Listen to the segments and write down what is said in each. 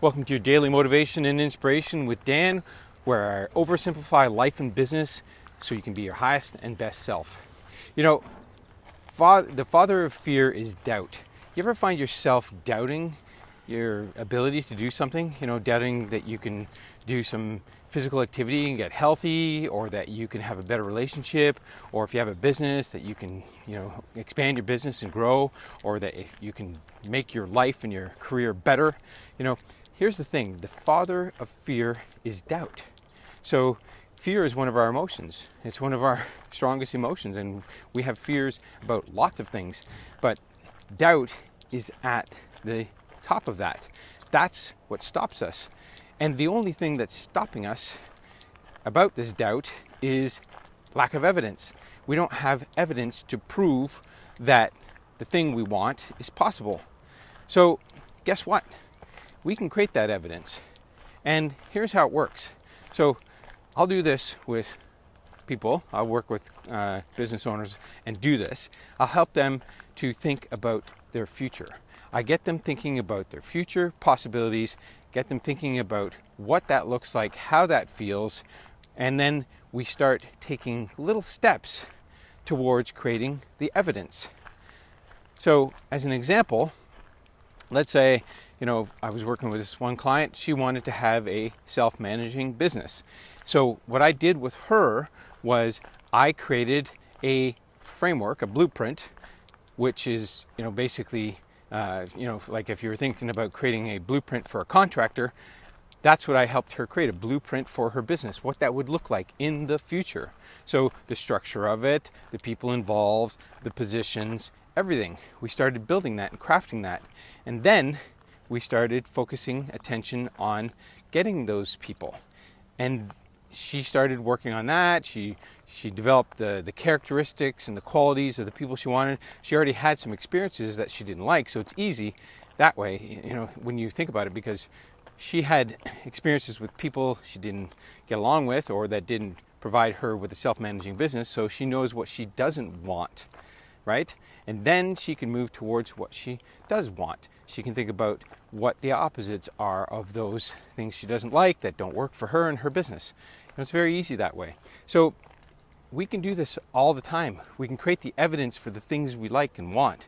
Welcome to your daily motivation and inspiration with Dan, where I oversimplify life and business so you can be your highest and best self. You know, the father of fear is doubt. You ever find yourself doubting your ability to do something? You know, doubting that you can do some physical activity and get healthy, or that you can have a better relationship, or if you have a business that you can, expand your business and grow, or that you can make your life and your career better. Here's the thing, the father of fear is doubt. So fear is one of our emotions. It's one of our strongest emotions, and we have fears about lots of things, but doubt is at the top of that. That's what stops us. And the only thing that's stopping us about this doubt is lack of evidence. We don't have evidence to prove that the thing we want is possible. So guess what? We can create that evidence. And here's how it works. So I'll do this with people. I'll work with business owners and do this. I'll help them to think about their future. I get them thinking about their future possibilities, get them thinking about what that looks like, how that feels, and then we start taking little steps towards creating the evidence. So as an example, let's say, I was working with this one client. She wanted to have a self-managing business. So what I did with her was I created a framework, a blueprint, which is, basically, like if you were thinking about creating a blueprint for a contractor, that's what I helped her create, a blueprint for her business, what that would look like in the future. So the structure of it, the people involved, the positions, everything. We started building that and crafting that. And then we started focusing attention on getting those people. And she started working on that. She developed the characteristics and the qualities of the people she wanted. She already had some experiences that she didn't like, so it's easy that way, when you think about it, because she had experiences with people she didn't get along with or that didn't provide her with a self-managing business, so she knows what she doesn't want, right? And then she can move towards what she does want. She can think about what the opposites are of those things she doesn't like that don't work for her and her business. And it's very easy that way. So we can do this all the time. We can create the evidence for the things we like and want.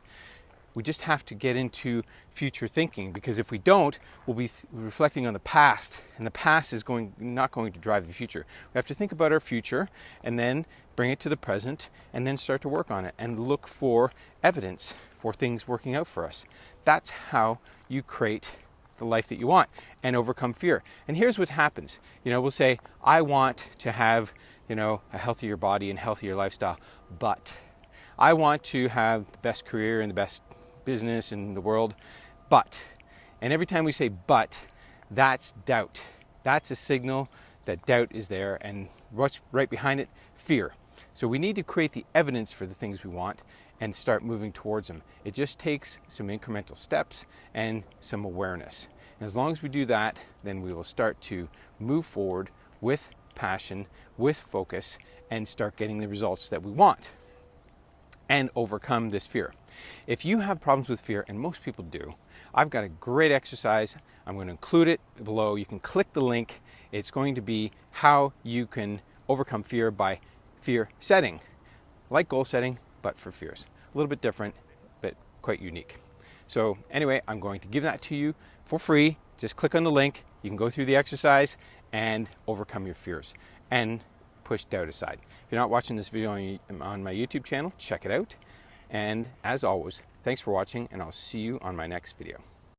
We just have to get into future thinking, because if we don't, we'll be reflecting on the past, and the past is not going to drive the future. We have to think about our future and then bring it to the present and then start to work on it and look for evidence for things working out for us. That's how you create the life that you want and overcome fear. And here's what happens. We'll say, I want to have, a healthier body and healthier lifestyle, but I want to have the best career and the best business in the world, but. And every time we say but, that's doubt. That's a signal that doubt is there, and what's right behind it? Fear. So we need to create the evidence for the things we want and start moving towards them. It just takes some incremental steps and some awareness. And as long as we do that, then we will start to move forward with passion, with focus, and start getting the results that we want and overcome this fear. If you have problems with fear, and most people do, I've got a great exercise. I'm going to include it below. You can click the link. It's going to be how you can overcome fear by fear setting, like goal setting, but for fears. A little bit different, but quite unique. So anyway, I'm going to give that to you for free. Just click on the link. You can go through the exercise and overcome your fears and push doubt aside. If you're not watching this video on my YouTube channel, check it out. And as always, thanks for watching, and I'll see you on my next video.